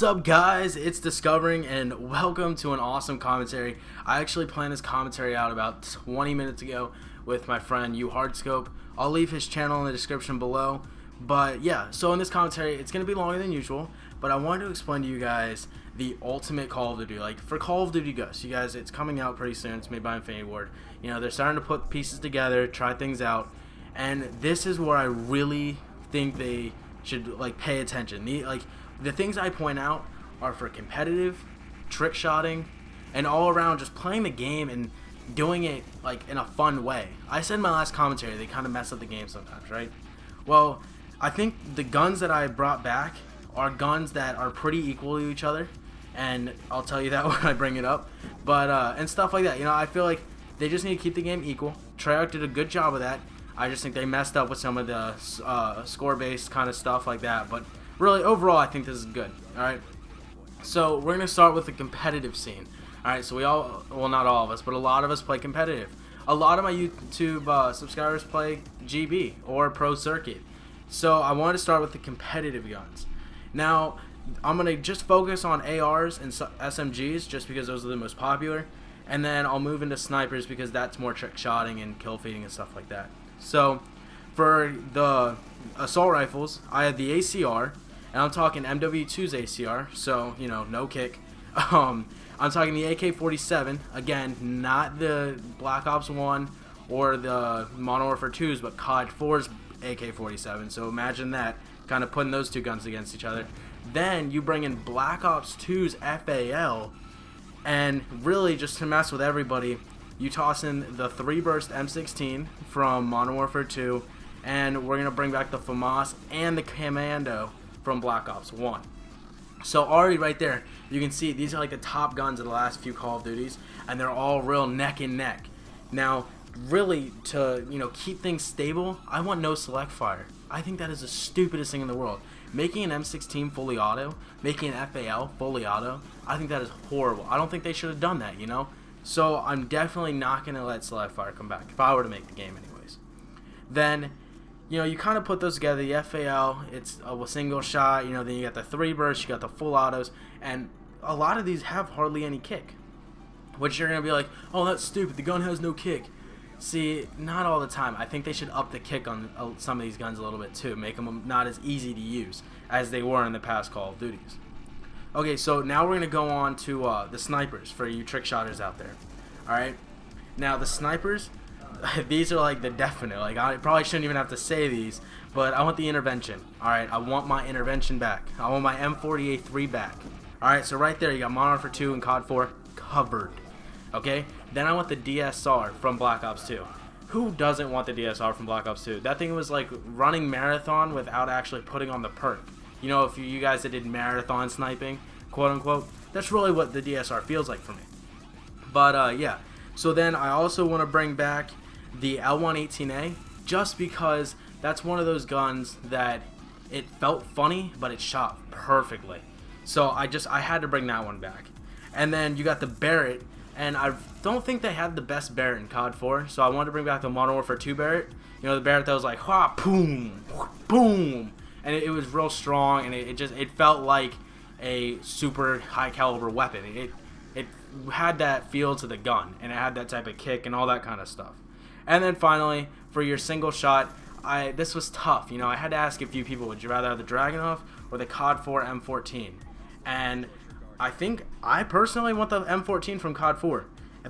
What's up, guys? It's Discoverinq and welcome to an awesome commentary. I actually planned this commentary out about 20 minutes ago with my friend UHardscope. I'll leave his channel in the description below. But yeah, so in this commentary, it's going to be longer than usual, but I wanted to explain to you guys the ultimate Call of Duty. Like, for Call of Duty Ghosts, you guys, it's coming out pretty soon. It's made by Infinity Ward. You know, they're starting to put pieces together, try things out, and this is where I really think they should, like, pay attention. The things I point out are for competitive, trick shotting, and all around just playing the game and doing it like in a fun way. I said in my last commentary they kind of mess up the game sometimes, right? Well, I think the guns that I brought back are guns that are pretty equal to each other, and I'll tell you that when I bring it up. But and stuff like that. You know, I feel like they just need to keep the game equal. Treyarch did a good job of that. I just think they messed up with some of the score-based kind of stuff like that, but really, overall, I think this is good. Alright, so we're going to start with the competitive scene. Alright, so we all, well, not all of us, but a lot of us play competitive. A lot of my YouTube subscribers play GB or Pro Circuit. So I wanted to start with the competitive guns. Now, I'm going to just focus on ARs and SMGs just because those are the most popular. And then I'll move into snipers because that's more trick shotting and kill feeding and stuff like that. So, for the assault rifles, I have the ACR, and I'm talking MW2's ACR, so, you know, no kick. I'm talking the AK-47, again, not the Black Ops 1 or the Modern Warfare 2's, but COD 4's AK-47, so imagine that, kind of putting those two guns against each other. Then you bring in Black Ops 2's FAL, and really, just to mess with everybody, you toss in the 3-burst M16 from Modern Warfare 2, and we're going to bring back the Famas and the Camando from Black Ops 1. So already right there, you can see these are like the top guns of the last few Call of Duties, and they're all real neck and neck. Now, really, to, you know, keep things stable, I want no select fire. I think that is the stupidest thing in the world. Making an M16 fully auto, making an FAL fully auto, I think that is horrible. I don't think they should have done that, you know? So I'm definitely not going to let select fire come back if I were to make the game anyways. Then, you know, you kind of put those together. The FAL, it's a single shot. You know, then you got the 3-burst, you got the full autos, and a lot of these have hardly any kick. Which you're going to be like, oh, that's stupid. The gun has no kick. See, not all the time. I think they should up the kick on some of these guns a little bit too. Make them not as easy to use as they were in the past Call of Duties. Okay, so now we're going to go on to the snipers for you trick shotters out there. Alright, now the snipers, these are like the definite. Like, I probably shouldn't even have to say these, but I want the intervention. Alright, I want my intervention back. I want my M40 A3 back. Alright, so right there you got Modern Warfare 2 and COD 4 covered. Okay, then I want the DSR from Black Ops 2. Who doesn't want the DSR from Black Ops 2? That thing was like running marathon without actually putting on the perk. You know, if you guys that did marathon sniping, quote unquote, that's really what the DSR feels like for me. But yeah, so then I also want to bring back the L118A just because that's one of those guns that it felt funny, but it shot perfectly. So I had to bring that one back. And then you got the Barret, and I don't think they had the best Barret in COD 4, so I wanted to bring back the Modern Warfare 2 Barret. You know, the Barret that was like, ha, boom, boom, and it was real strong, and it felt like a super high caliber weapon. It had that feel to the gun, and it had that type of kick and all that kind of stuff. And then finally, for your single shot, this was tough. You know, I had to ask a few people, would you rather have the Dragunov or the COD 4 M14? And I think I personally want the M14 from COD 4.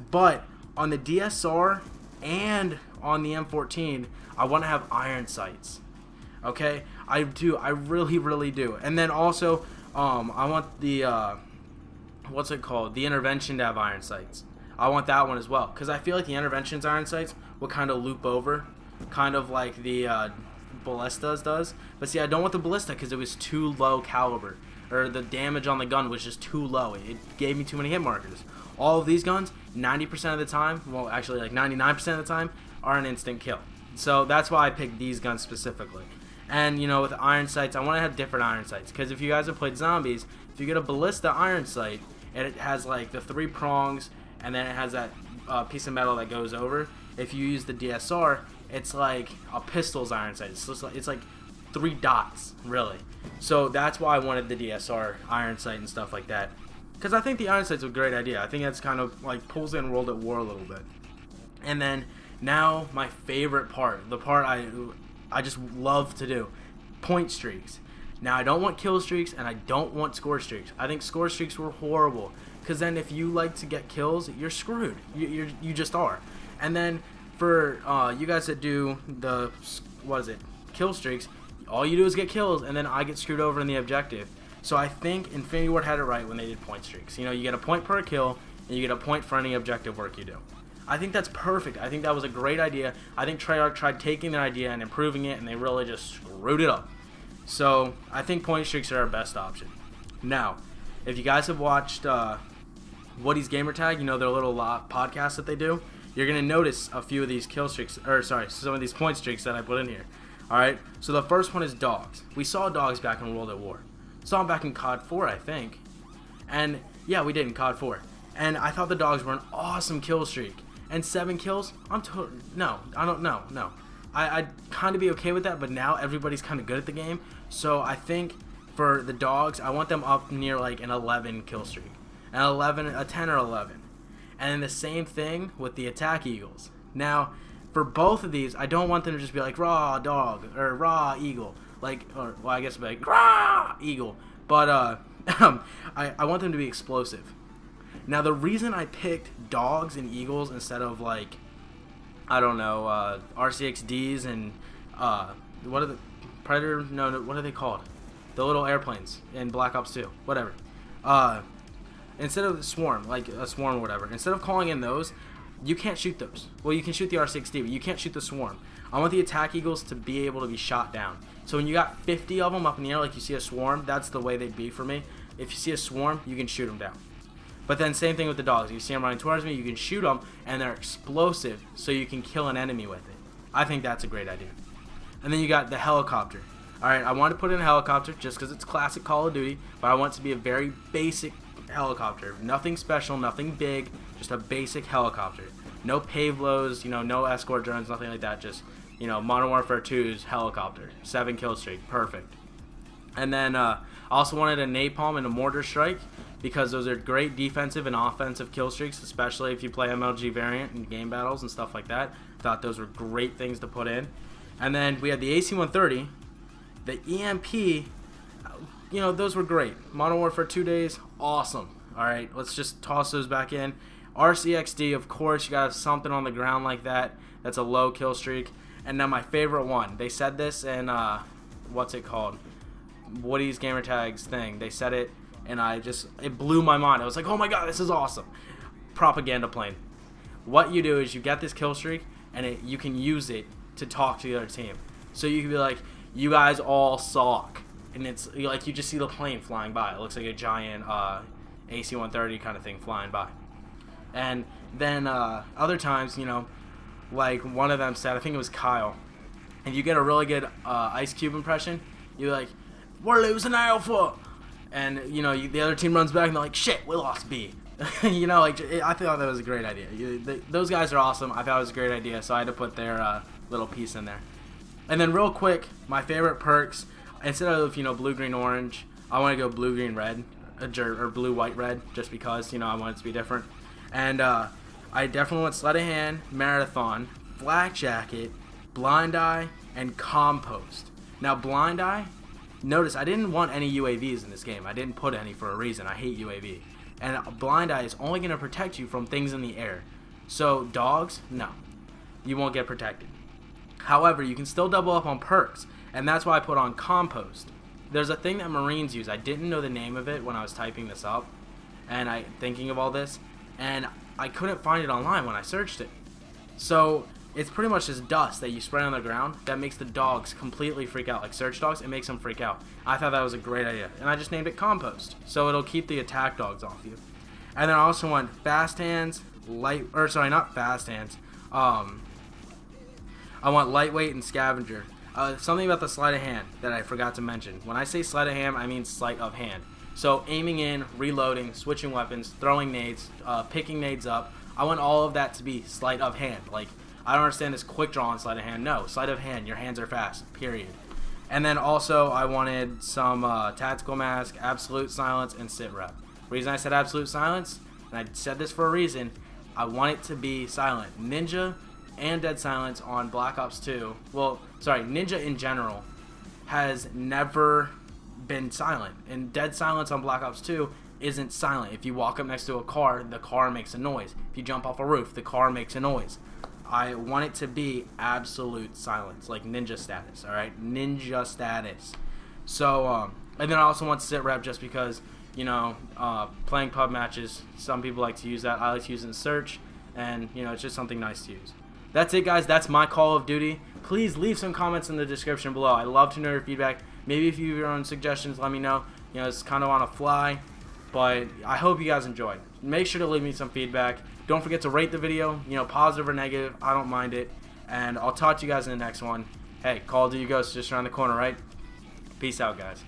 But on the DSR and on the M14, I want to have iron sights. Okay? I do. I really, really do. And then also, I want the, what's it called? The intervention to have iron sights. I want that one as well. Because I feel like the intervention's iron sights will kind of loop over. Kind of like the ballista's does. But see, I don't want the ballista because it was too low caliber. Or the damage on the gun was just too low. It gave me too many hit markers. All of these guns, 90% of the time, well, actually like 99% of the time, are an instant kill. So that's why I picked these guns specifically. And, you know, with iron sights, I want to have different iron sights. Because if you guys have played zombies, if you get a ballista iron sight, and it has like the 3 prongs, and then it has that piece of metal that goes over. If you use the DSR, it's like a pistol's iron sight. It's like 3 dots, really. So that's why I wanted the DSR Iron Sight and stuff like that. Because I think the Iron Sight's a great idea. I think that's kind of like pulls in World at War a little bit. And then now my favorite part, the part I just love to do, Pointstreaks. Now I don't want kill streaks and I don't want score streaks. I think score streaks were horrible because then if you like to get kills, you're screwed. You just are. And then for you guys that do the kill streaks, all you do is get kills and then I get screwed over in the objective. So I think Infinity Ward had it right when they did point streaks. You know, you get a point per kill and you get a point for any objective work you do. I think that's perfect. I think that was a great idea. I think Treyarch tried taking their idea and improving it, and they really just screwed it up. So I think point streaks are our best option. Now, if you guys have watched Woody's Gamertag, you know their little podcast that they do, you're gonna notice a few of these kill streaks, or sorry, some of these point streaks that I put in here. All right. So the first one is dogs. We saw dogs back in World at War. Saw them back in COD 4, I think. And yeah, we did in COD 4. And I thought the dogs were an awesome kill streak. And 7 kills, no. I'd kind of be okay with that, but now everybody's kind of good at the game. So I think for the dogs, I want them up near like an 11 kill streak. A 10 or 11. And then the same thing with the attack eagles. Now, for both of these, I don't want them to just be like raw dog or raw eagle. Well, I guess it'd be like raw eagle. But I want them to be explosive. Now, the reason I picked dogs and eagles instead of, like, I don't know, RCXDs and, what are the, Predator, no, what are they called? The little airplanes in Black Ops 2, whatever. Instead of the swarm, like a swarm or whatever, instead of calling in those, you can't shoot those. Well, you can shoot the RCXD, but you can't shoot the swarm. I want the attack eagles to be able to be shot down. So when you got 50 of them up in the air like you see a swarm, that's the way they'd be for me. If you see a swarm, you can shoot them down. But then same thing with the dogs. You see them running towards me, you can shoot them, and they're explosive, so you can kill an enemy with it. I think that's a great idea. And then you got the helicopter. Alright, I want to put in a helicopter just because it's classic Call of Duty, but I want it to be a very basic helicopter. Nothing special, nothing big, just a basic helicopter. No Pavlows, no escort drones, nothing like that. Just, Modern Warfare 2's helicopter. 7 kill streak, perfect. And then I also wanted a Napalm and a Morder strike because those are great defensive and offensive kill streaks, especially if you play MLG variant in game battles and stuff like that. Thought those were great things to put in. And then we had the AC130, the EMP, those were great. Modern Warfare 2 days, awesome. Alright, let's just toss those back in. RCXD, of course, you gotta have something on the ground like that. That's a low kill streak. And now my favorite one, they said this in, what's it called? Woody's Gamertag's thing. They said it, and it blew my mind. I was like, oh my god, this is awesome. Propaganda plane. What you do is you get this kill streak, and you can use it to talk to the other team. So you can be like, you guys all suck. And it's like you just see the plane flying by. It looks like a giant AC130 kind of thing flying by. And then other times, like one of them said, I think it was Kyle, if you get a really good Ice Cube impression, you're like, we're losing Alpha. And, the other team runs back and they're like, shit, we lost B. I thought that was a great idea. Those guys are awesome. I thought it was a great idea, so I had to put their little piece in there. And then real quick, my favorite perks, instead of, blue, green, orange, I want to go blue, green, red, or blue, white, red, just because, I want it to be different. And I definitely want Sleight of Hand, Marathon, Flak Jacket, Blind Eye, and Compost. Now, Blind Eye, notice I didn't want any UAVs in this game. I didn't put any for a reason. I hate UAV. And Blind Eye is only going to protect you from things in the air. So, dogs, no. You won't get protected. However, you can still double up on perks, and that's why I put on Compost. There's a thing that Marines use. I didn't know the name of it when I was typing this up, and thinking of all this, and I couldn't find it online when I searched it. So, it's pretty much just dust that you spray on the ground that makes the dogs completely freak out. Like search dogs, it makes them freak out. I thought that was a great idea, and I just named it Compost. So it'll keep the attack dogs off you. And then I also want fast hands, not fast hands. I want lightweight and scavenger. Something about the sleight of hand that I forgot to mention. When I say sleight of hand, I mean sleight of hand. So aiming in, reloading, switching weapons, throwing nades, picking nades up. I want all of that to be sleight of hand. Like, I don't understand this quick draw on sleight of hand. No, sleight of hand. Your hands are fast, period. And then also I wanted some tactical mask, absolute silence, and sit rep. Reason I said absolute silence, and I said this for a reason, I want it to be silent. Ninja and dead silence on Black Ops 2, well, sorry, Ninja in general has never been silent. And dead silence on Black Ops 2 isn't silent. If you walk up next to a car, the car makes a noise. If you jump off a roof, the car makes a noise. I want it to be absolute silence, like ninja status, alright? Ninja status. So, and then I also want sit rep just because, you know, playing pub matches, some people like to use that. I like to use it in search, and, you know, it's just something nice to use. That's it, guys. That's my Call of Duty. Please leave some comments in the description below. I love to know your feedback. Maybe if you have your own suggestions, let me know. You know, it's kind of on a fly, but I hope you guys enjoyed. Make sure to leave me some feedback. Don't forget to rate the video, you know, positive or negative. I don't mind it. And I'll talk to you guys in the next one. Hey, Call of Duty Ghost just around the corner, right? Peace out, guys.